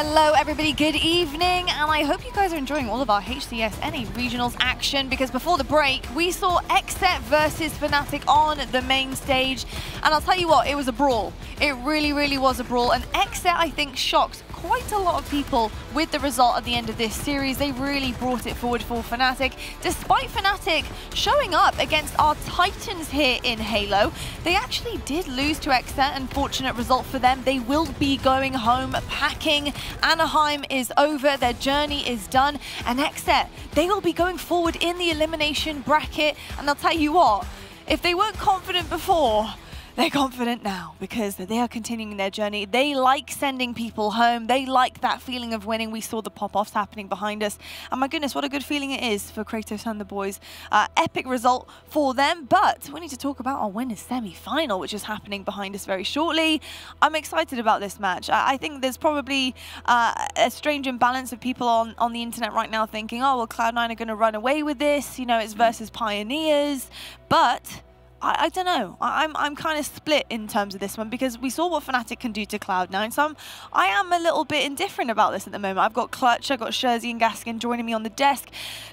Hello everybody, good evening, and I hope you guys are enjoying all of our HCS NA Regionals action, because before the break, we saw XSET versus Fnatic on the main stage, and I'll tell you what, it was a brawl. It really, really was a brawl, and XSET, I think, shocked quite a lot of people with the result at the end of this series. They really brought it forward for Fnatic. Despite Fnatic showing up against our Titans here in Halo, they actually did lose to XSET. Unfortunate result for them. They will be going home packing. Anaheim is over, their journey is done, and XSET, they will be going forward in the elimination bracket. And I'll tell you what, if they weren't confident before, they're confident now, because they are continuing their journey. They like sending people home. They like that feeling of winning. We saw the pop-offs happening behind us. And my goodness, what a good feeling it is for Kratos and the boys. Epic result for them, but we need to talk about our winners semi-final, which is happening behind us very shortly. I'm excited about this match. I think there's probably a strange imbalance of people on the internet right now thinking, oh, well, Cloud9 are going to run away with this. You know, it's versus Pioneers. But I don't know. I'm kind of split in terms of this one, because we saw what Fnatic can do to Cloud9, so I am a little bit indifferent about this at the moment. I've got Clutch, I've got Sherzi and Gaskin joining me on the desk.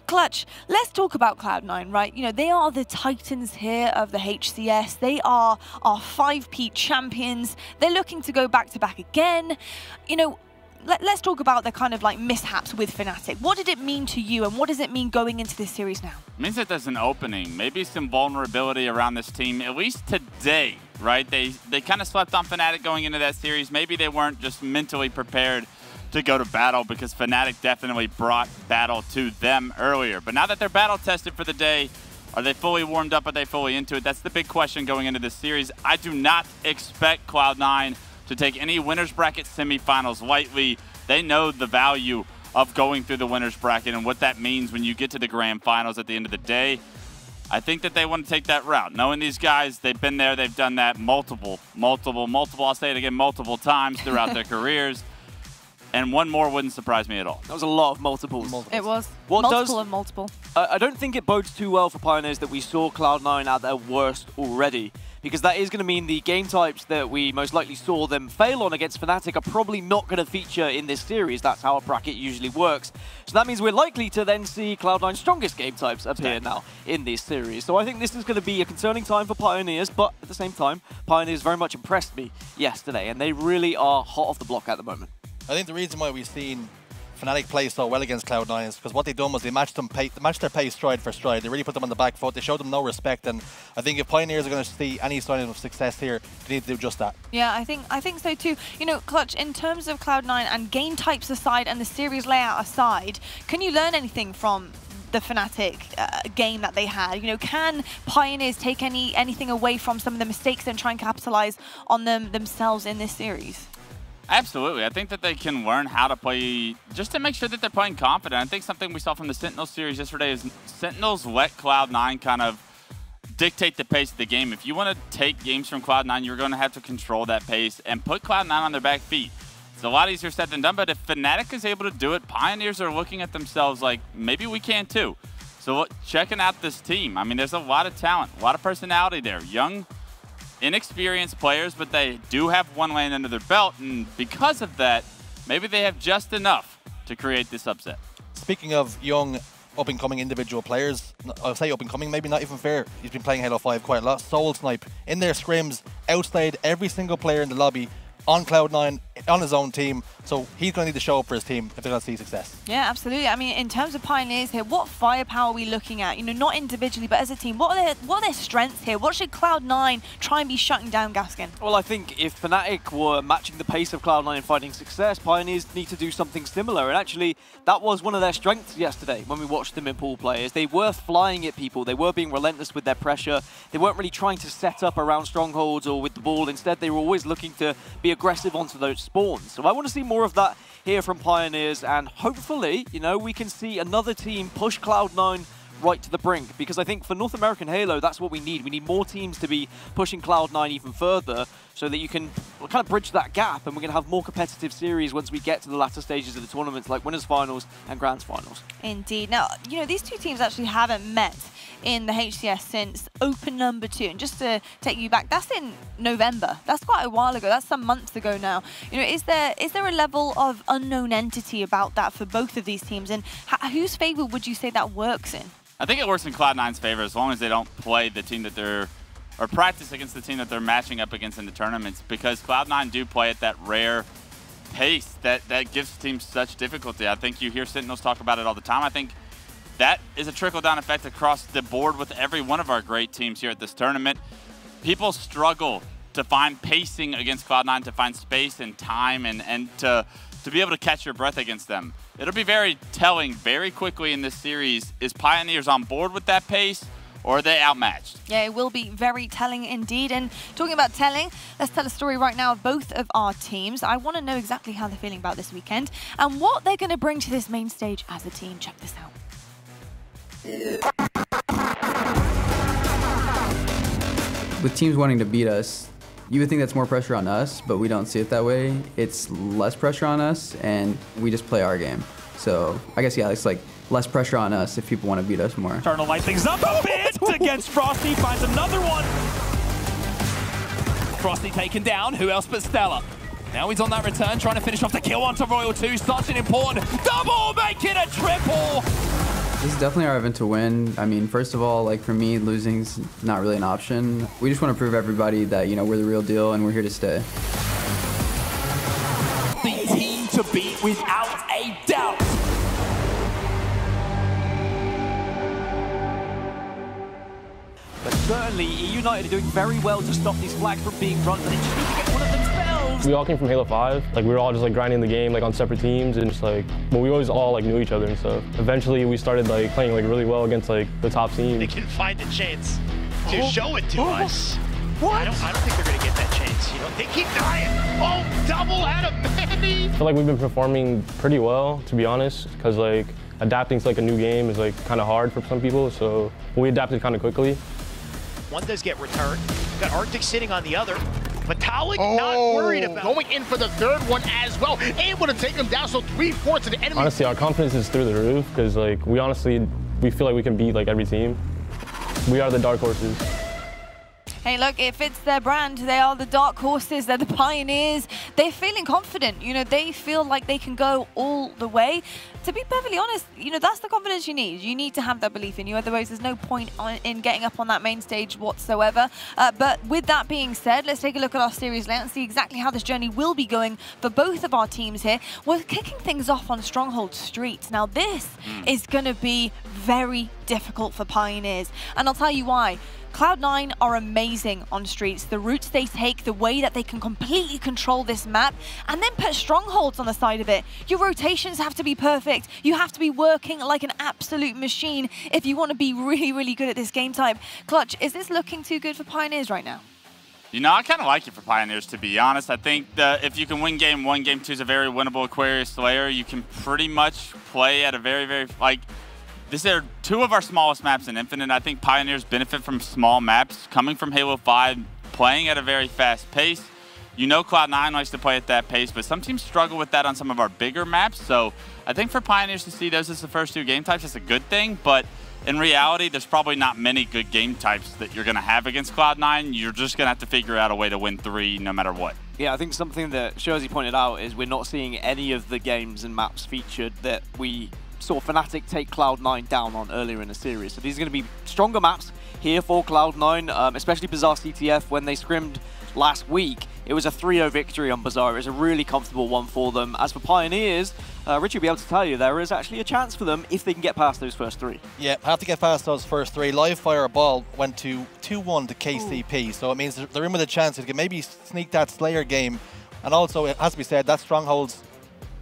Clutch, let's talk about Cloud9, right? You know, they are the Titans here of the HCS. They are our 5P champions. They're looking to go back-to-back again. You know, let's talk about the kind of like mishaps with Fnatic. What did it mean to you, and what does it mean going into this series now? It means that there's an opening, maybe some vulnerability around this team, at least today, right? They kind of slept on Fnatic going into that series. Maybe they weren't just mentally prepared to go to battle, because Fnatic definitely brought battle to them earlier. But now that they're battle tested for the day, are they fully warmed up? Are they fully into it? That's the big question going into this series. I do not expect Cloud9 to take any winners bracket semifinals lightly. They know the value of going through the winners bracket and what that means when you get to the grand finals at the end of the day. I think that they want to take that route. Knowing these guys, they've been there, they've done that multiple, I'll say it again, multiple times throughout their careers. And one more wouldn't surprise me at all. That was a lot of multiples. It was. Multiple. I don't think it bodes too well for Pioneers that we saw Cloud9 at their worst already, because that is going to mean the game types that we most likely saw them fail on against Fnatic are probably not going to feature in this series. That's how a bracket usually works. So that means we're likely to then see Cloud9's strongest game types appear now in this series. So I think this is going to be a concerning time for Pioneers, but at the same time, Pioneers very much impressed me yesterday, and they really are hot off the block at the moment. I think the reason why we've seen Fnatic play so well against Cloud9 is because what they've done was they matched their pace stride for stride. They really put them on the back foot. They showed them no respect, and I think if Pioneers are going to see any sign of success here, they need to do just that. Yeah, I think so too. You know, Clutch, in terms of Cloud9 and game types aside and the series layout aside, can you learn anything from the Fnatic game that they had? You know, can Pioneers take anything away from some of the mistakes and try and capitalize on them themselves in this series? Absolutely. I think that they can learn how to play, just to make sure that they're playing confident. I think something we saw from the Sentinels series yesterday is Sentinels let Cloud9 kind of dictate the pace of the game. If you want to take games from Cloud9, you're going to have to control that pace and put Cloud9 on their back feet. It's a lot easier said than done, but if Fnatic is able to do it, Pioneers are looking at themselves like, maybe we can too. So checking out this team, I mean, there's a lot of talent, a lot of personality there. Young, inexperienced players, but they do have one lane under their belt, and because of that, maybe they have just enough to create this upset. Speaking of young, up-and-coming individual players, I'll say up-and-coming, maybe not even fair. He's been playing Halo 5 quite a lot. Soul Snipe, in their scrims, outside every single player in the lobby, on Cloud9, on his own team, so he's going to need to show up for his team if they're going to see success. Yeah, absolutely. I mean, in terms of Pioneers here, what firepower are we looking at? You know, not individually, but as a team. What are their strengths here? What should Cloud9 try and be shutting down, Gaskin? Well, I think if Fnatic were matching the pace of Cloud9 and finding success, Pioneers need to do something similar. And actually, that was one of their strengths yesterday when we watched them in pool players. They were flying at people. They were being relentless with their pressure. They weren't really trying to set up around strongholds or with the ball. Instead, they were always looking to be aggressive onto those spawns. So I want to see more of that here from Pioneers, and hopefully, you know, we can see another team push Cloud9 right to the brink, because I think for North American Halo, that's what we need. We need more teams to be pushing Cloud9 even further so that you can kind of bridge that gap, and we're going to have more competitive series once we get to the latter stages of the tournaments, like Winners Finals and Grands Finals. Indeed. Now, you know, these two teams actually haven't met in the HCS since Open number 2. And just to take you back, that's in November. That's quite a while ago. That's some months ago now. You know, is there a level of unknown entity about that for both of these teams? And whose favor would you say that works in? I think it works in Cloud9's favor as long as they don't play the team that they're, or practice against the team that they're matching up against in the tournaments, because Cloud9 do play at that rare pace that gives teams such difficulty. I think you hear Sentinels talk about it all the time. I think that is a trickle-down effect across the board with every one of our great teams here at this tournament. People struggle to find pacing against Cloud9, to find space and time and to be able to catch your breath against them. It'll be very telling very quickly in this series. Is Pioneers on board with that pace, or are they outmatched? Yeah, it will be very telling indeed. And talking about telling, let's tell a story right now of both of our teams. I want to know exactly how they're feeling about this weekend and what they're going to bring to this main stage as a team. Check this out. With teams wanting to beat us, you would think that's more pressure on us, but we don't see it that way. It's less pressure on us, and we just play our game. So I guess, yeah, it's like less pressure on us if people want to beat us more. Starting to light things up a bit against Frosty, finds another one. Frosty taken down, who else but Stella? Now he's on that return, trying to finish off the kill onto Royal 2, such an important double, making a triple! This is definitely our event to win. I mean, first of all, like for me, losing's not really an option. We just want to prove everybody that, you know, we're the real deal and we're here to stay. The team to beat without a doubt. But certainly, E United are doing very well to stop these flags from being run, but they just need to get one of themselves. We all came from Halo 5. Like, we were all just like grinding the game like on separate teams and just like, but we always all like knew each other and stuff. Eventually, we started like playing like really well against like the top teams. They can find a chance to show it to us. What? I don't think they're gonna get that chance. You know, they keep dying. Oh, double out of Manny. I feel like we've been performing pretty well, to be honest, because like adapting to like a new game is like kind of hard for some people. So we adapted kind of quickly. One does get returned. Got Arctic sitting on the other. But Tarlik not worried about going in for the third one as well. Able to take him down, so 3/4 of the enemy. Honestly, our confidence is through the roof because like we feel like we can beat like every team. We are the dark horses. Hey, look, it fits their brand. They are the dark horses. They're the pioneers. They're feeling confident. You know, they feel like they can go all the way. To be perfectly honest, you know, that's the confidence you need. You need to have that belief in you. Otherwise, there's no point in getting up on that main stage whatsoever. But with that being said, let's take a look at our series layout and see exactly how this journey will be going for both of our teams here. We're kicking things off on Stronghold Streets. Now, this is going to be very difficult for Pioneers. And I'll tell you why. Cloud9 are amazing on Streets. The routes they take, the way that they can completely control this map, and then put strongholds on the side of it. Your rotations have to be perfect. You have to be working like an absolute machine if you want to be really, really good at this game type. Clutch, is this looking too good for Pioneers right now? You know, I kind of like it for Pioneers, to be honest. I think that if you can win game 1, game 2 is a very winnable Aquarius Slayer. You can pretty much play at a very, very, like, these are 2 of our smallest maps in Infinite. I think Pioneers benefit from small maps, coming from Halo 5, playing at a very fast pace. You know Cloud9 likes to play at that pace, but some teams struggle with that on some of our bigger maps. So I think for Pioneers to see those as the first 2 game types is a good thing, but in reality, there's probably not many good game types that you're going to have against Cloud9. You're just going to have to figure out a way to win 3 no matter what. Yeah, I think something that Shorzy pointed out is we're not seeing any of the games and maps featured that we saw Fnatic take Cloud9 down on earlier in the series. So these are going to be stronger maps here for Cloud9, especially Bazaar CTF when they scrimmed last week. It was a 3-0 victory on Bazaar. It was a really comfortable one for them. As for Pioneers, Richie will be able to tell you there is actually a chance for them if they can get past those first 3. Yeah, have to get past those first 3. Live Fire Ball went to 2-1 to KCP, so it means they're in with a chance to maybe sneak that Slayer game. And also, it has to be said, that Strongholds,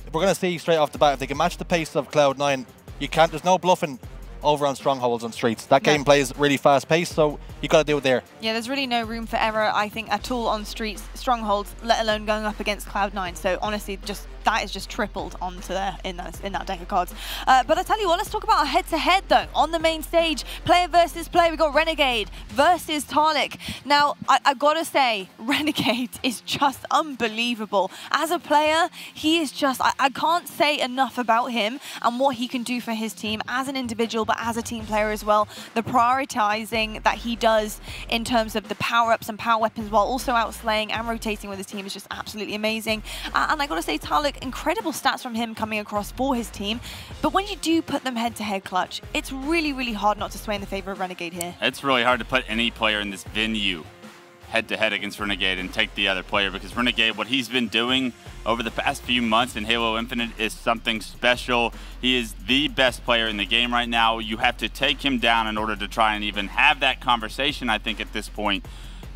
we're going to see straight off the bat, if they can match the pace of Cloud9, there's no bluffing over on Strongholds on Streets. That game plays really fast pace, so you got to do it there. Yeah, there's really no room for error, I think, at all on Streets, Strongholds, let alone going up against Cloud9. So honestly, just that is just tripled onto there in that deck of cards. But I tell you what, let's talk about our head-to-head though. On the main stage, player versus player, we got Renegade versus Tarlik. Now, I gotta say, Renegade is just unbelievable. As a player, he is just, I can't say enough about him and what he can do for his team as an individual, but as a team player as well. The prioritizing that he does in terms of the power-ups and power weapons while also outslaying and rotating with his team is just absolutely amazing. And I gotta say, Tarlik, incredible stats from him coming across for his team. But when you do put them head-to-head, Clutch, it's really, really hard not to sway in the favor of Renegade here. It's really hard to put any player in this venue head-to-head against Renegade and take the other player, because Renegade, what he's been doing over the past few months in Halo Infinite is something special. He is the best player in the game right now. You have to take him down in order to try and even have that conversation, I think, at this point.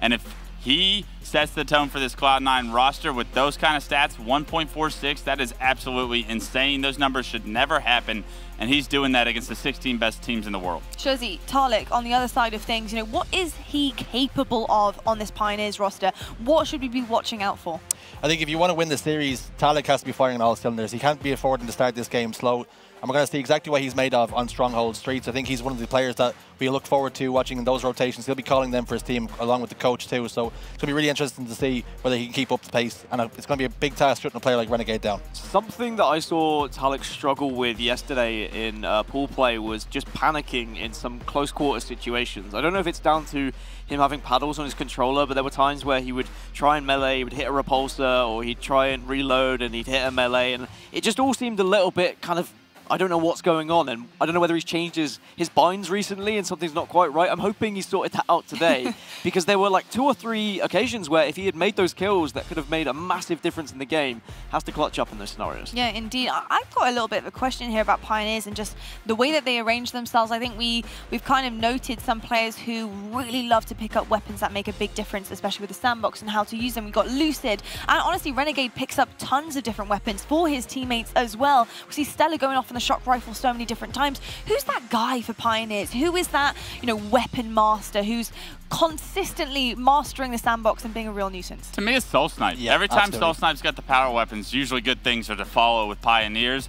And if he sets the tone for this Cloud9 roster with those kind of stats, 1.46, that is absolutely insane. Those numbers should never happen, and he's doing that against the 16 best teams in the world. Shozi, Tarlik, on the other side of things, you know, what is he capable of on this Pioneers roster? What should we be watching out for? I think if you want to win the series, Tarlik has to be firing on all cylinders. He can't be affording to start this game slow. And we're going to see exactly what he's made of on Stronghold Streets. I think he's one of the players that we look forward to watching in those rotations. He'll be calling them for his team along with the coach too. So it's going to be really interesting to see whether he can keep up the pace. And it's going to be a big task shutting a player like Renegade down. Something that I saw Tarlik struggle with yesterday in pool play was just panicking in some close quarter situations. I don't know if it's down to him having paddles on his controller, but there were times where he would try and melee, he would hit a repulsor, or he'd try and reload and he'd hit a melee. And it just all seemed a little bit kind of, I don't know what's going on, and I don't know whether he's changed his binds recently and something's not quite right. I'm hoping he sorted that out today, because there were like 2 or 3 occasions where if he had made those kills that could have made a massive difference in the game, has to clutch up in those scenarios. Yeah, indeed. I've got a little bit of a question here about Pioneers and just the way that they arrange themselves. I think we've kind of noted some players who really love to pick up weapons that make a big difference, especially with the sandbox and how to use them. We've got Lucid, and honestly, Renegade picks up tons of different weapons for his teammates as well. We see Stella going off on the shock rifle so many different times. Who's that guy for Pioneers? Who is that, you know, weapon master who's consistently mastering the sandbox and being a real nuisance? To me, it's Soul Snipe. Yeah, every time absolutely. Soul Snipe's got the power weapons, usually good things are to follow with Pioneers.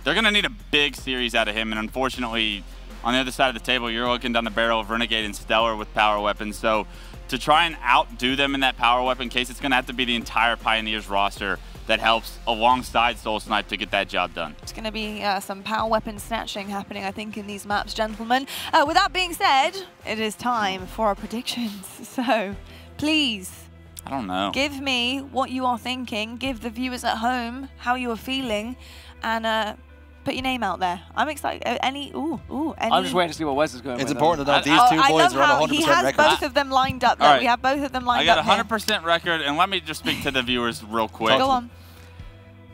They're going to need a big series out of him, and unfortunately, on the other side of the table, you're looking down the barrel of Renegade and Stellar with power weapons. So to try and outdo them in that power weapon case, it's going to have to be the entire Pioneers roster that helps alongside Soul Snipe to get that job done. It's going to be some power weapon snatching happening, I think, in these maps, gentlemen. With that being said, it is time for our predictions. So, please, I don't know. give me what you are thinking. Give the viewers at home how you are feeling, and put your name out there. I'm excited. Any? I'm just waiting to see what Wes is going with. It's important to know these two boys are on a 100% he has record. both of them lined up. All right. We have both of them lined up. I got a 100% record, and let me just speak to the viewers real quick. Go on.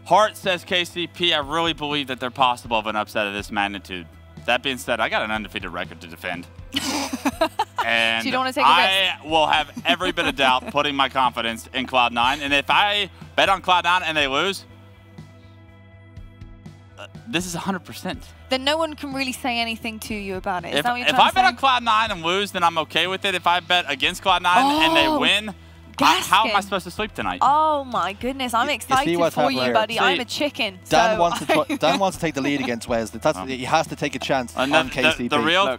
Heart says KCP. I really believe that they're possible of an upset of this magnitude. That being said, I got an undefeated record to defend. And So you don't want to take a risk? I will have every bit of doubt putting my confidence in Cloud9. And if I bet on Cloud9 and they lose, this is 100%. Then no one can really say anything to you about it. Is If that what you're I trying to bet say? on Cloud9 and lose, then I'm okay with it. If I bet against Cloud9 and they win, how am I supposed to sleep tonight? Oh my goodness, I'm excited what's for happening you, here? buddy. See, I'm a chicken. Dan so wants to take the lead against Wes. He has to take a chance on KCP.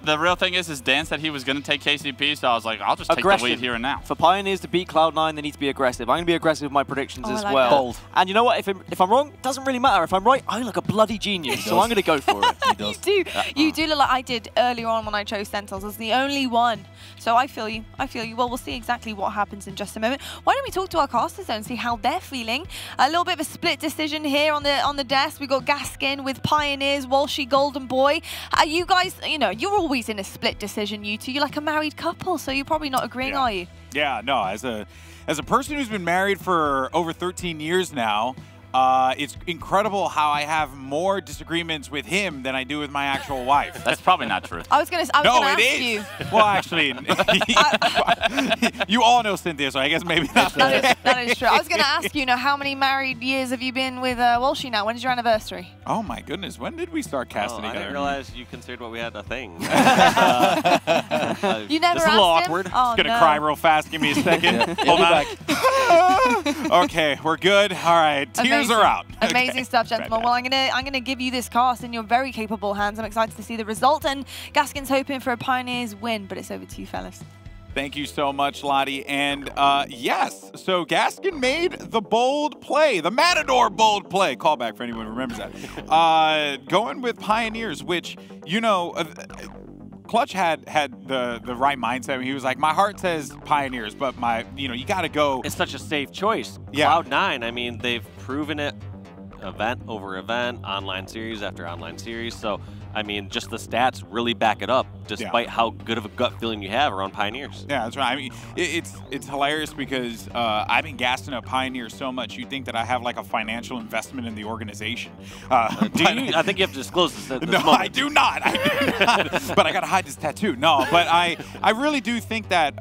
The real thing is Dan said he was going to take KCP, so I was like, I'll just take the lead here and now. For Pioneers to beat Cloud9, they need to be aggressive. I'm going to be aggressive with my predictions as like well. that. Bold. And you know what? If I'm wrong, it doesn't really matter. If I'm right, I look a bloody genius. So I'm going to go for it. He does. You do look like I did earlier on when I chose Sentinels as the only one. So I feel you. I feel you. Well, we'll see exactly what happens in just a moment. Why don't we talk to our casters though and see how they're feeling? A little bit of a split decision here on the desk. We got Gaskin with Pioneers, Walshy, Golden Boy. Are you guys, you know, you're always in a split decision, you two. You're like a married couple, so you're probably not agreeing, are you? Yeah, no. As a person who's been married for over 13 years now, it's incredible how I have more disagreements with him than I do with my actual wife. That's probably not true. I was gonna ask you. Well, actually, you all know Cynthia, so I guess maybe not. That is true. I was going to ask you, how many married years have you been with Walshy now? When is your anniversary? Oh my goodness, when did we start casting I together? didn't realize you considered what we had a thing. You never This is a asked little him? awkward. Oh, Just gonna no. cry real fast. Give me a second. Hold on. Okay, we're good. All right. Tears Pioneers are out. Amazing stuff, gentlemen. Well, I'm gonna give you this cast in your very capable hands. I'm excited to see the result, and Gaskin's hoping for a Pioneers win, but it's over to you, fellas. Thank you so much, Lottie. And yes, so Gaskin made the bold play, the Matador bold play. Callback for anyone who remembers that. Going with Pioneers, which, you know, Clutch had the right mindset. He was like, my heart says Pioneers, but you got to go. It's such a safe choice. Yeah. Cloud9, I mean, they've proven it event over event, online series after online series. So, I mean, just the stats really back it up, despite how good of a gut feeling you have around Pioneers. Yeah, that's right. I mean, it's hilarious because I've been gassing up Pioneers so much, you'd think that I have like a financial investment in the organization. Do you? I think you have to disclose this at this No, moment. I do not. But I got to hide this tattoo. No, but I really do think that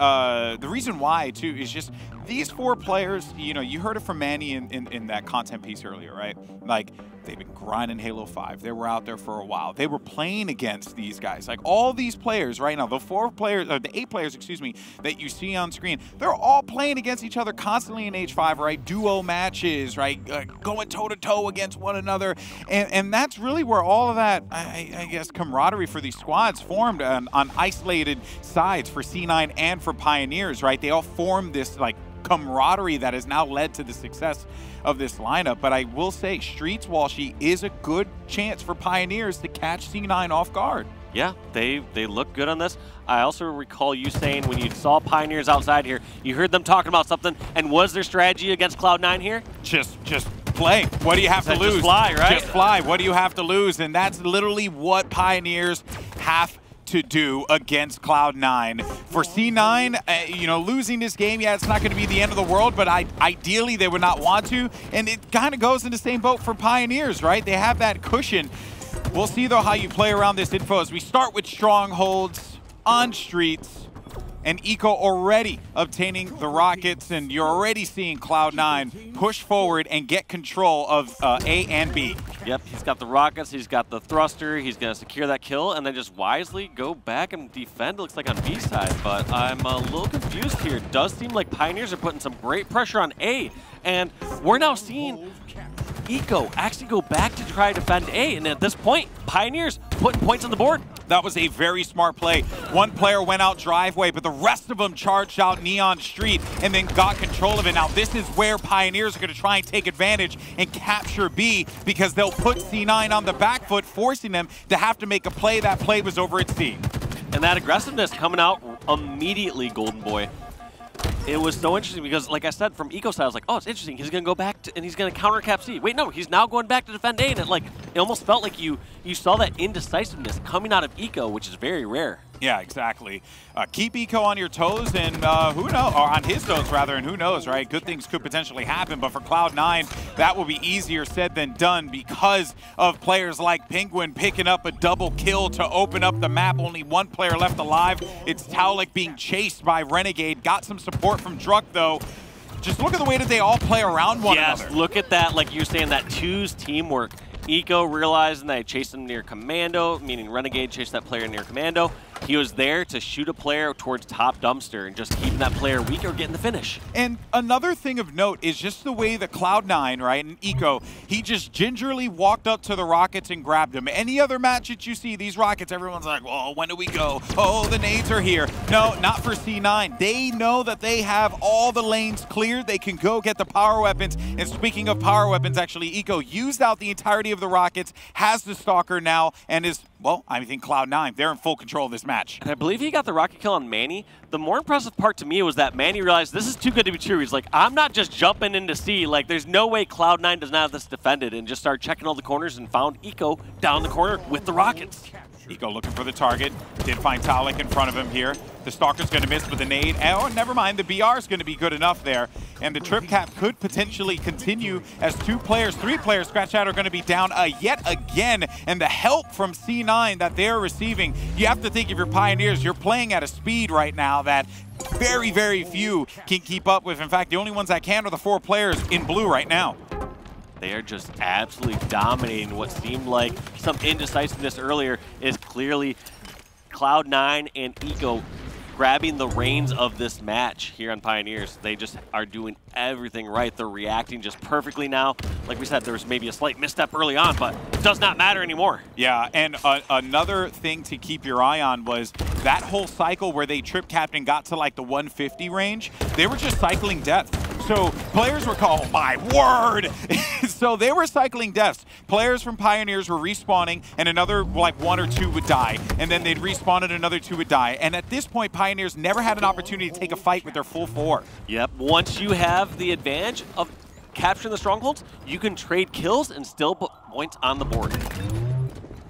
the reason why, too, is just these 4 players, you know, you heard it from Manny in that content piece earlier, right? Like, they've been grinding Halo 5. They were out there for a while. They were playing against these guys. Like, all these players right now, the 8 players, excuse me, that you see on screen, they're all playing against each other constantly in H5, right? Duo matches, right? Going toe-to-toe against one another. And that's really where all of that, I guess, camaraderie for these squads formed on isolated sides for C9 and for Pioneers, right? They all formed this, like, camaraderie that has now led to the success of this lineup. But I will say, Streets Walshy is a good chance for Pioneers to catch C9 off guard. Yeah, they look good on this. I also recall you saying when you saw Pioneers outside here, you heard them talking about something, and was their strategy against Cloud9 here? Just play. What do you have to lose? Just fly, right? Just fly. What do you have to lose? And that's literally what Pioneers have to do against Cloud9. For C9, you know, losing this game, yeah, it's not going to be the end of the world, but ideally they would not want to. And it kind of goes in the same boat for Pioneers, right? They have that cushion. We'll see, though, how you play around this info as we start with Strongholds on Streets. And Eco already obtaining the rockets, and you're already seeing Cloud9 push forward and get control of A and B. Yep, he's got the rockets, he's got the thruster, he's going to secure that kill, and then just wisely go back and defend, looks like on B side. But I'm a little confused here. It does seem like Pioneers are putting some great pressure on A, and we're now seeing Eco actually go back to try to defend A, and at this point, Pioneers putting points on the board. That was a very smart play. One player went out driveway, but the rest of them charged out Neon Street and then got control of it. Now, this is where Pioneers are going to try and take advantage and capture B, because they'll put C9 on the back foot, forcing them to have to make a play. That play was over at C. And that aggressiveness coming out immediately, Golden Boy. It was so interesting because, like I said, from Eco side, I was like, oh, it's interesting. He's going to go back to, and he's going to counter cap C. Wait, no, he's now going back to defend A, and it almost felt like you saw that indecisiveness coming out of Eco, which is very rare. Yeah, exactly. Keep Eco on your toes, and who knows, or on his toes rather, and who knows, right? Good things could potentially happen, but for Cloud9, that will be easier said than done because of players like Penguin picking up a double kill to open up the map. Only one player left alive. It's Tarlik being chased by Renegade. Got some support from Druck, though. Just look at the way that they all play around one another. Yes, look at that, like you're saying, that twos teamwork. Eco realizing that he chased him near Commando, meaning Renegade chased that player near Commando. He was there to shoot a player towards top dumpster and just keeping that player weak or getting the finish. And another thing of note is just the way that Cloud9, right, and Eco, he just gingerly walked up to the Rockets and grabbed them. Any other match that you see, these Rockets, everyone's like, well, when do we go? Oh, the nades are here. No, not for C9. They know that they have all the lanes cleared. They can go get the power weapons. And speaking of power weapons, actually, Eco used out the entirety of the Rockets, has the Stalker now, and is, well, I think Cloud9, they're in full control of this match. And I believe he got the rocket kill on Manny. The more impressive part to me was that Manny realized this is too good to be true. He's like, I'm not just jumping into C. Like, there's no way Cloud9 does not have this defended, and just started checking all the corners and found Eco down the corner with the rockets. Eco looking for the target. Did find Tarlik in front of him here. The Stalker's going to miss with the nade. Oh, never mind. The BR is going to be good enough there. And the trip cap could potentially continue as 3 players scratch out are going to be down yet again. And the help from C9 that they're receiving, you have to think if you're Pioneers, you're playing at a speed right now that very, very few can keep up with. In fact, the only ones that can are the 4 players in blue right now. They are just absolutely dominating. What seemed like some indecisiveness earlier is clearly Cloud9 and Eco grabbing the reins of this match here on Pioneers. They just are doing everything right. They're reacting just perfectly now. Like we said, there was maybe a slight misstep early on, but it does not matter anymore. Yeah, and another thing to keep your eye on was that whole cycle where they trip capped and got to like the 150 range. They were just cycling death. So players were called, oh my word! So they were cycling deaths. Players from Pioneers were respawning, and another like 1 or 2 would die, and then they'd respawn and another 2 would die. And at this point, Pioneers never had an opportunity to take a fight with their full 4. Yep, once you have the advantage of capturing the strongholds, you can trade kills and still put points on the board.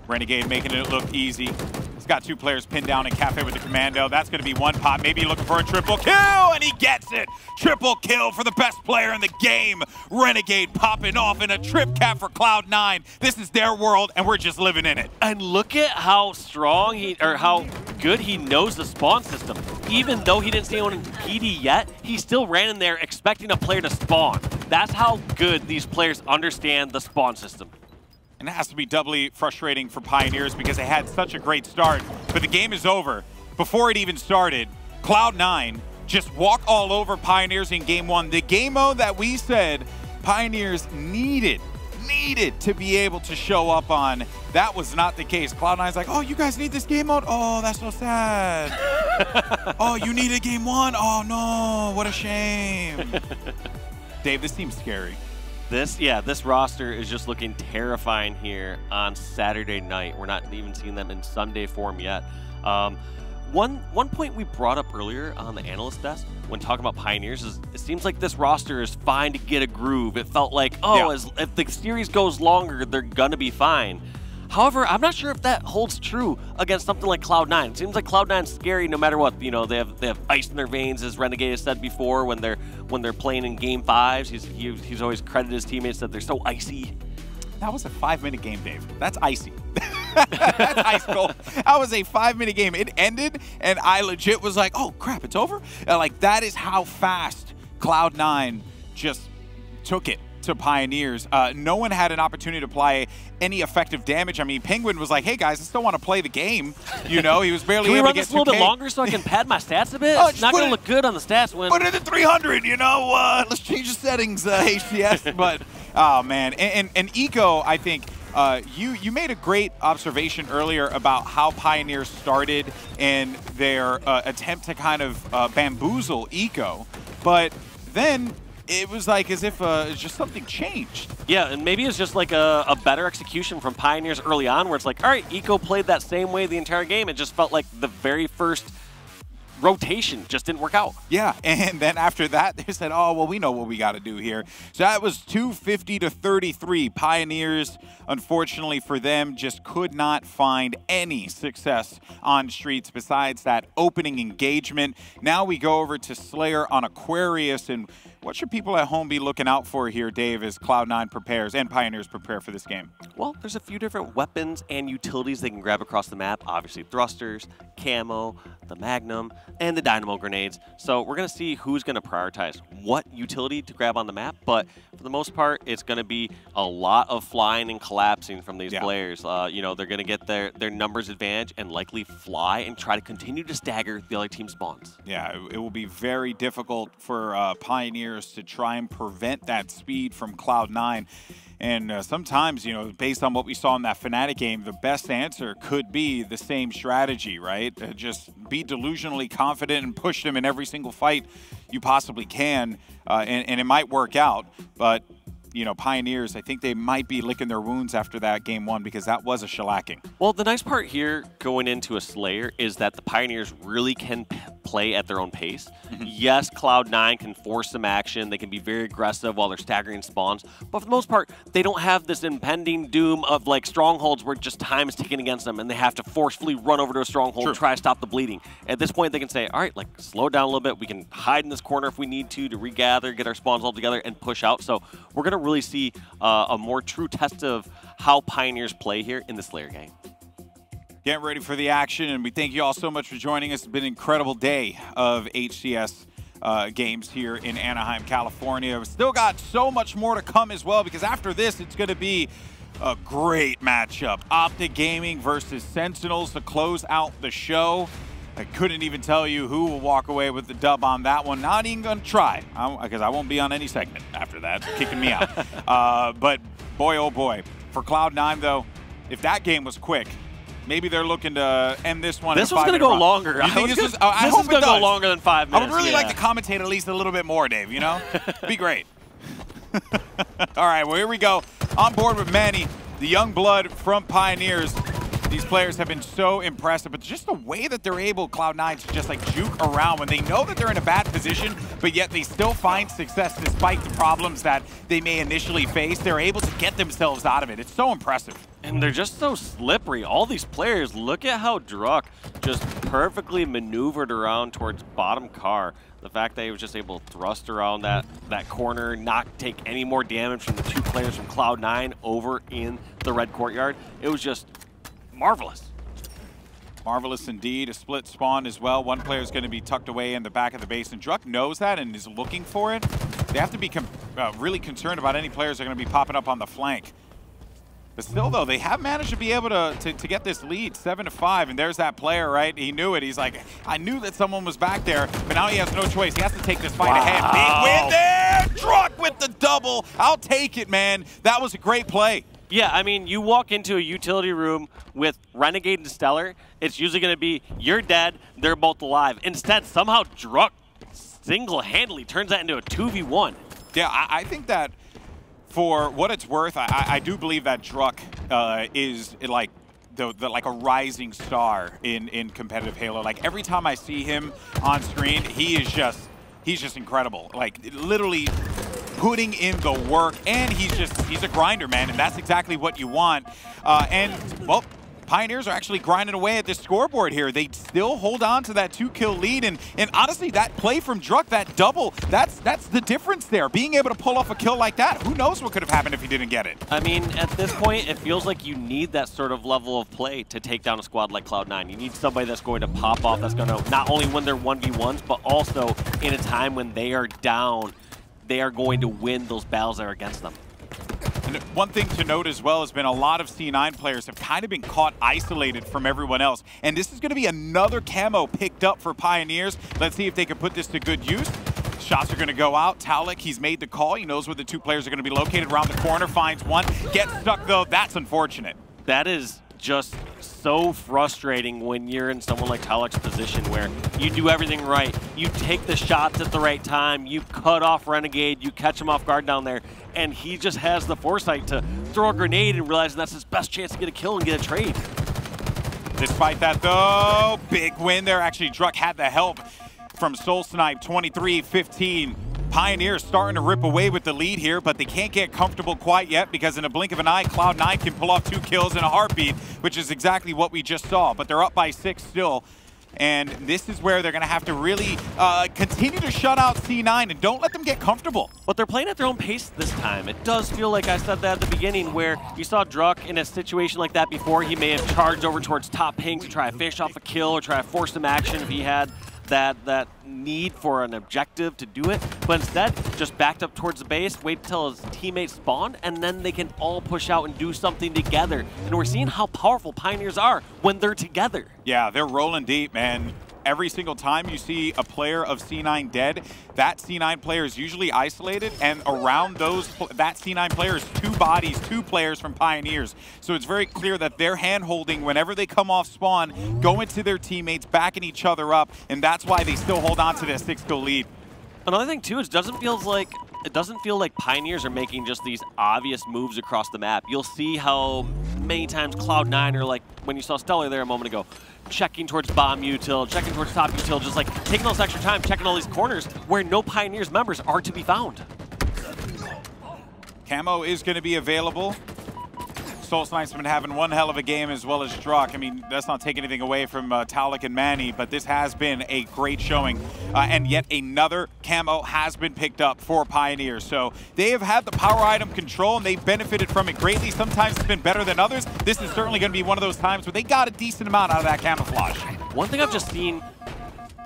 Renegade making it look easy. He's got 2 players pinned down in Cafe with the commando. That's going to be 1 pop. Maybe looking for a triple kill, and he gets it. Triple kill for the best player in the game. Renegade popping off in a trip cap for Cloud9. This is their world, and we're just living in it. And look at how strong how good he knows the spawn system. Even though he didn't see anyone in PD yet, he still ran in there expecting a player to spawn. That's how good these players understand the spawn system. And it has to be doubly frustrating for Pioneers because they had such a great start, but the game is over. Before it even started, Cloud9 just walk all over Pioneers in game 1. The game mode that we said Pioneers needed to be able to show up on, that was not the case. Cloud9's like, oh, you guys need this game mode? Oh, that's so sad. Oh, you needed game 1? Oh no, what a shame. Dave, this seems scary. This roster is just looking terrifying here on Saturday night. We're not even seeing them in Sunday form yet. One point we brought up earlier on the analyst desk when talking about Pioneers is it seems like this roster is fine to get a groove. It felt like, if the series goes longer, they're going to be fine. However, I'm not sure if that holds true against something like Cloud9. It seems like Cloud9's scary no matter what. You know, they have ice in their veins, as Renegade has said before, when they're playing in Game 5s. He's always credited his teammates that they're so icy. That was a 5-minute game, Dave. That's icy. That's ice cold. That was a 5-minute game. It ended, and I legit was like, oh, crap, it's over? Like, that is how fast Cloud9 just took it to Pioneers. No one had an opportunity to apply any effective damage. I mean, Penguin was like, hey guys, I still want to play the game. You know, he was barely able to get 2K. Can we run this a little bit longer so I can pad my stats a bit? It's not going to look good on the stats when... Put it at 300, you know? Let's change the settings, HCS. But, oh man. And Eco, I think, you made a great observation earlier about how Pioneers started and their attempt to kind of bamboozle Eco. But then it was like as if just something changed. Yeah, and maybe it's just like a better execution from Pioneers early on where it's like, all right, Eco played that same way the entire game. It just felt like the very first rotation just didn't work out. Yeah, and then after that, they said, oh, well, we know what we got to do here. So that was 250 to 33. Pioneers, unfortunately for them, just could not find any success on streets besides that opening engagement. Now we go over to Slayer on Aquarius, and what should people at home be looking out for here, Dave, as Cloud9 prepares and Pioneers prepare for this game? Well, there's a few different weapons and utilities they can grab across the map. Obviously, thrusters, camo, the Magnum, and the Dynamo grenades. So we're going to see who's going to prioritize what utility to grab on the map, but for the most part, it's going to be a lot of flying and collapsing from these players. You know, they're going to get their numbers advantage and likely fly and try to continue to stagger the other team's spawns. Yeah, it will be very difficult for Pioneers to try and prevent that speed from Cloud9. And sometimes, you know, based on what we saw in that Fnatic game, the best answer could be the same strategy, right? Just be delusionally confident and push them in every single fight you possibly can, and it might work out, but you know, Pioneers, I think they might be licking their wounds after that game 1 because that was a shellacking. Well, the nice part here going into a Slayer is that the Pioneers really can play at their own pace. Yes, Cloud9 can force some action. They can be very aggressive while they're staggering spawns. But for the most part, they don't have this impending doom of like strongholds where just time is ticking against them and they have to forcefully run over to a stronghold and try to stop the bleeding. At this point, they can say, all right, like slow down a little bit. We can hide in this corner if we need to regather, get our spawns all together and push out. So we're going to really see a more true test of how Pioneers play here in the Slayer game. Get ready for the action, and we thank you all so much for joining us. It's been an incredible day of HCS games here in Anaheim, California. We've still got so much more to come as well, because after this, it's going to be a great matchup. Optic Gaming versus Sentinels to close out the show. I couldn't even tell you who will walk away with the dub on that one. Not even going to try, because I won't be on any segment after that. It's kicking me out. But boy, oh boy. For Cloud9, though, if that game was quick, maybe they're looking to end this one. This was going to go longer. You think this is going to go longer than 5 minutes. I would really like to commentate at least a little bit more, Dave, you know? Be great. All right, well, here we go. On board with Manny, the young blood from Pioneers. These players have been so impressive, but just the way that they're able, Cloud9, to just like juke around when they know that they're in a bad position, but yet they still find success despite the problems that they may initially face. They're able to get themselves out of it. It's so impressive. And they're just so slippery. All these players, look at how Druck just perfectly maneuvered around towards bottom car. The fact that he was just able to thrust around that corner, not take any more damage from the 2 players from Cloud9 over in the red courtyard. It was just marvelous. Marvelous indeed. A split spawn as well. One player is going to be tucked away in the back of the base, and Druck knows that and is looking for it. They have to be really concerned about any players that are going to be popping up on the flank. But still, though, they have managed to be able to get this lead, 7-5, and there's that player, right? He knew it. He's like, I knew that someone was back there, but now he has no choice. He has to take this fight ahead. Big win there! Druck with the double. I'll take it, man. That was a great play. Yeah, I mean, you walk into a utility room with Renegade and Stellar, it's usually going to be, you're dead, they're both alive. Instead, somehow Druck single-handedly turns that into a 2v1. Yeah, I think that for what it's worth, I do believe that Druck is like like a rising star in competitive Halo. Like every time I see him on screen, he's just incredible. Like literally putting in the work, and he's a grinder, man, and that's exactly what you want. And well, Pioneers are actually grinding away at this scoreboard here. They still hold on to that 2-kill lead, and honestly, that play from Druck, that double, that's the difference there. Being able to pull off a kill like that, who knows what could have happened if he didn't get it. I mean, at this point, it feels like you need that sort of level of play to take down a squad like Cloud9. You need somebody that's going to pop off, that's going to not only win their 1v1s, but also in a time when they are down, they are going to win those battles that are against them. And one thing to note as well has been a lot of C9 players have kind of been caught isolated from everyone else. And this is going to be another camo picked up for Pioneers. Let's see if they can put this to good use. Shots are going to go out. Tarlik, he's made the call. He knows where the 2 players are going to be located. Around the corner, finds one. Gets stuck, though. That's unfortunate. That is just so frustrating when you're in someone like Tarlik's position where you do everything right. You take the shots at the right time. You cut off Renegade. You catch him off guard down there. And he just has the foresight to throw a grenade and realize that's his best chance to get a kill and get a trade. Despite that, though, big win there. Actually, Druck had the help from Soul Snipe, 23-15. Pioneers starting to rip away with the lead here, but they can't get comfortable quite yet because in a blink of an eye, Cloud9 can pull off 2 kills in a heartbeat, which is exactly what we just saw. But they're up by 6 still. And this is where they're going to have to really continue to shut out C9 and don't let them get comfortable. But they're playing at their own pace this time. It does feel like I said that at the beginning where you saw Druck in a situation like that before. He may have charged over towards top pink to try to finish off a kill or try to force some action if he had that need for an objective to do it, but instead just backed up towards the base, wait till his teammates spawn, and then they can all push out and do something together. And we're seeing how powerful Pioneers are when they're together. Yeah, they're rolling deep, man. Every single time you see a player of C9 dead, that C9 player is usually isolated, and around that C9 player is 2 bodies, 2 players from Pioneers. So it's very clear that they're hand-holding whenever they come off spawn, go into their teammates, backing each other up, and that's why they still hold on to their 6-kill lead. Another thing, too, is it doesn't feel like Pioneers are making just these obvious moves across the map. You'll see how many times Cloud9 are like, when you saw Stellar there a moment ago, checking towards bomb util, checking towards top util, just like taking all this extra time, checking all these corners where no Pioneers members are to be found. Camo is going to be available. Soul Snipe's been having one hell of a game as well as Druck. I mean, that's not taking anything away from Tarlik and Manny, but this has been a great showing. And yet another camo has been picked up for Pioneers. So they have had the power item control and they've benefited from it greatly. Sometimes it's been better than others. This is certainly going to be one of those times where they got a decent amount out of that camouflage. One thing I've just seen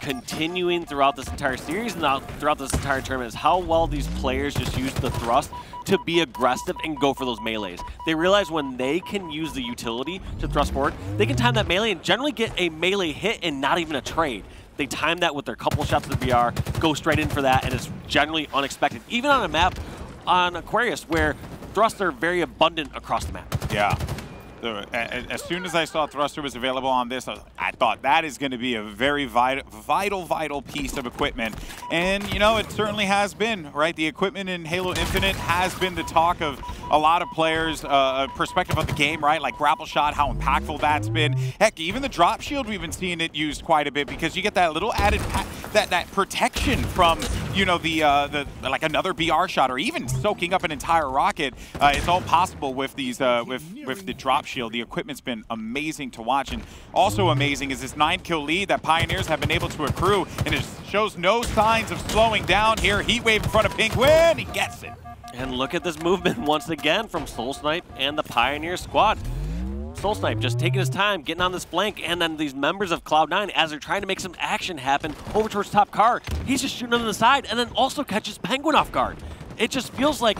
continuing throughout this entire series and throughout this entire tournament is how well these players just use the thrust to be aggressive and go for those melees. They realize when they can use the utility to thrust forward, they can time that melee and generally get a melee hit and not even a trade. They time that with their couple shots of the VR, go straight in for that, and it's generally unexpected. Even on a map on Aquarius where thrusts are very abundant across the map. Yeah. As soon as I saw Thruster was available on this, I thought that is going to be a very vital piece of equipment. And, you know, it certainly has been, right? The equipment in Halo Infinite has been the talk of a lot of players' perspective of the game, right? Like grapple shot, how impactful that's been. Heck, even the drop shield, we've been seeing it used quite a bit because you get that little added that protection from, you know, the like another BR shot or even soaking up an entire rocket. It's all possible with these with the drop shield. The equipment's been amazing to watch, and also amazing is this 9-kill lead that Pioneers have been able to accrue, and it shows no signs of slowing down here. Heat wave in front of Penguin, he gets it. And look at this movement once again from SoulSnipe and the Pioneer squad. SoulSnipe just taking his time, getting on this flank, and then these members of Cloud9, as they're trying to make some action happen over towards top car, he's just shooting on the side and then also catches Penguin off guard. It just feels like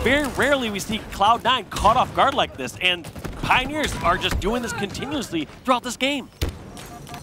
very rarely we see Cloud9 caught off guard like this, and Pioneers are just doing this continuously throughout this game.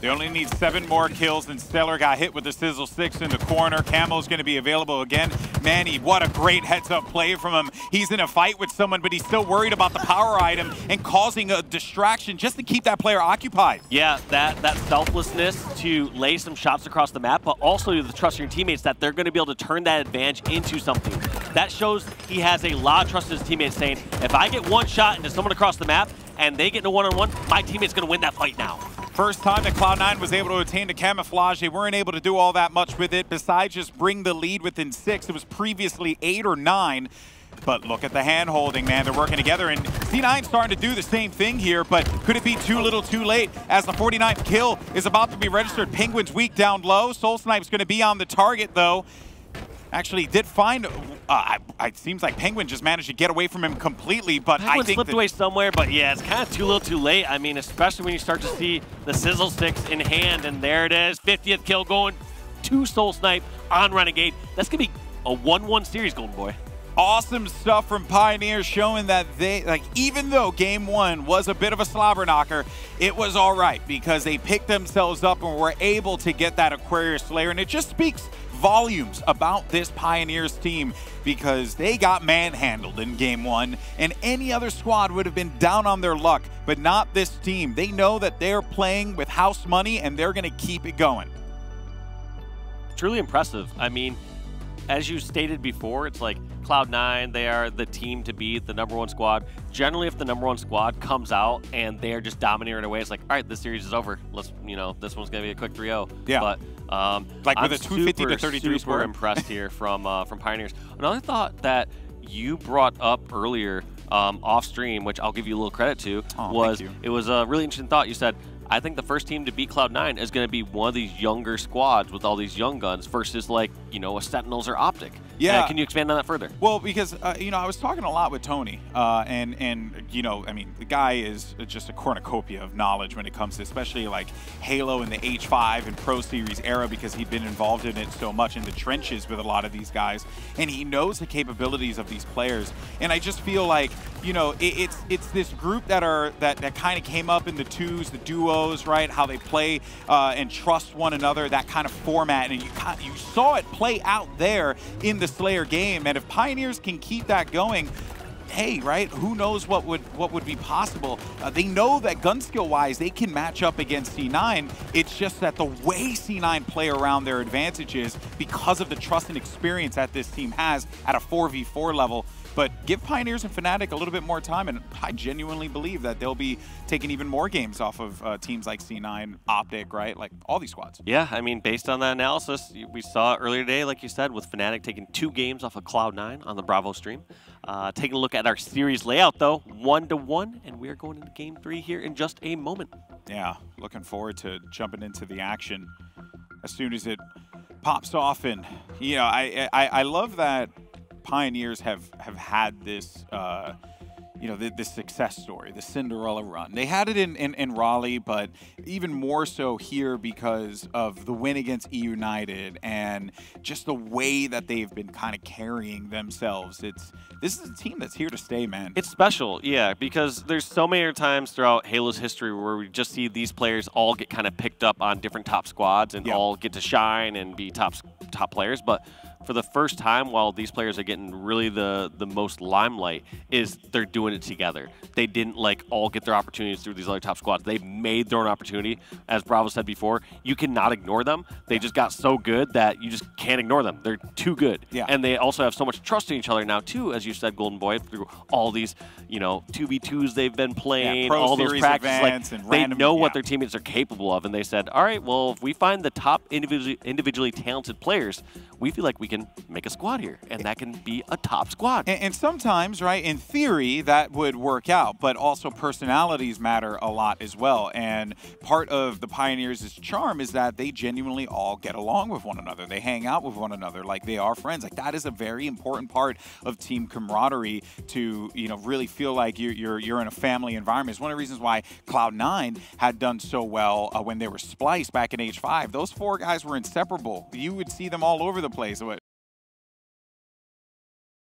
They only need 7 more kills, and Stellar got hit with the Sizzle 6 in the corner. Camo's going to be available again. Manny, what a great heads-up play from him. He's in a fight with someone, but he's still worried about the power item and causing a distraction just to keep that player occupied. Yeah, that selflessness to lay some shots across the map, but also the trust in your teammates that they're going to be able to turn that advantage into something. That shows he has a lot of trust in his teammates, saying, if I get one shot into someone across the map and they get in a one-on-one, my teammate's going to win that fight now. First time that Cloud9 was able to attain the camouflage, they weren't able to do all that much with it besides just bring the lead within 6. It was previously 8 or 9. But look at the hand-holding, man. They're working together, and C9 starting to do the same thing here, but could it be too little too late as the 49th kill is about to be registered? Penguin's weak down low. SoulSnipe's going to be on the target, though. Actually did find, it seems like Penguin just managed to get away from him completely, but Penguin I think slipped away somewhere, but yeah, it's kind of too little too late. I mean, especially when you start to see the Sizzle 6 in hand, and there it is, 50th kill going to SoulSnipe on Renegade. That's going to be a 1-1 series, Golden Boy. Awesome stuff from Pioneers, showing that they, like, even though game 1 was a bit of a slobber knocker, it was all right because they picked themselves up and were able to get that Aquarius Slayer, and it just speaks volumes about this Pioneers team because they got manhandled in game 1, and any other squad would have been down on their luck, but not this team. They know that they're playing with house money, and they're going to keep it going. Truly impressive. I mean, as you stated before, it's like Cloud9, they are the team to beat, the #1 squad. Generally, if the #1 squad comes out and they are just dominating away, it's like, all right, this series is over. Let's, you know, this one's going to be a quick 3-0. Yeah. But like I'm with a 250 to 33 super impressed here from Pioneers. Another thought that you brought up earlier off stream, which I'll give you a little credit to, was it was a really interesting thought. You said, I think the first team to beat Cloud9 is going to be one of these younger squads with all these young guns versus, like, you know, a Sentinels or Optic. Yeah. Can you expand on that further? Well, because, you know, I was talking a lot with Tony, and you know, I mean, the guy is just a cornucopia of knowledge when it comes to especially, like, Halo and the H5 and Pro Series era because he'd been involved in it so much in the trenches with a lot of these guys, and he knows the capabilities of these players. And I just feel like, you know, it's this group that kind of came up in the twos, the duos, right? How they play and trust one another, that kind of format, and you saw it play out there in the Slayer game. And if Pioneers can keep that going, hey, right, who knows what would be possible. They know that gun skill wise they can match up against C9. It's just that the way C9 play around their advantages because of the trust and experience that this team has at a 4v4 level. But give Pioneers and Fnatic a little bit more time, and I genuinely believe that they'll be taking even more games off of teams like C9, Optic, right? Like all these squads. Yeah, I mean, based on that analysis, we saw earlier today, like you said, with Fnatic taking 2 games off of Cloud9 on the Bravo stream. Taking a look at our series layout, though, 1-1, and we're going into Game 3 here in just a moment. Yeah, looking forward to jumping into the action as soon as it pops off. And, you know, I love that Pioneers have had this, you know, the success story, the Cinderella run. They had it in Raleigh, but even more so here because of the win against E United and just the way that they've been kind of carrying themselves. This is a team that's here to stay, man. It's special, yeah, because there's so many times throughout Halo's history where we just see these players all get kind of picked up on different top squads and all get to shine and be top players, but for the first time, while these players are getting really the most limelight, is they're doing it together. They didn't like all get their opportunities through these other top squads. They've made their own opportunity. As Bravo said before, you cannot ignore them. They just got so good that you just can't ignore them. They're too good. Yeah. And they also have so much trust in each other now too, as you said, Golden Boy, through all these, you know, 2v2s they've been playing, Pro all those Series practices. events Like, and they random, know what their teammates are capable of, and they said, all right, well, if we find the top individually talented players, we feel like we can make a squad here, and that can be a top squad. And sometimes, right, in theory, that would work out, but also personalities matter a lot as well. And part of the Pioneers' charm is that they genuinely all get along with one another. They hang out with one another like they are friends. Like, that is a very important part of team camaraderie to, you know, really feel like you're in a family environment. It's one of the reasons why Cloud9 had done so well when they were spliced back in H5. Those four guys were inseparable. You would see them all over the place.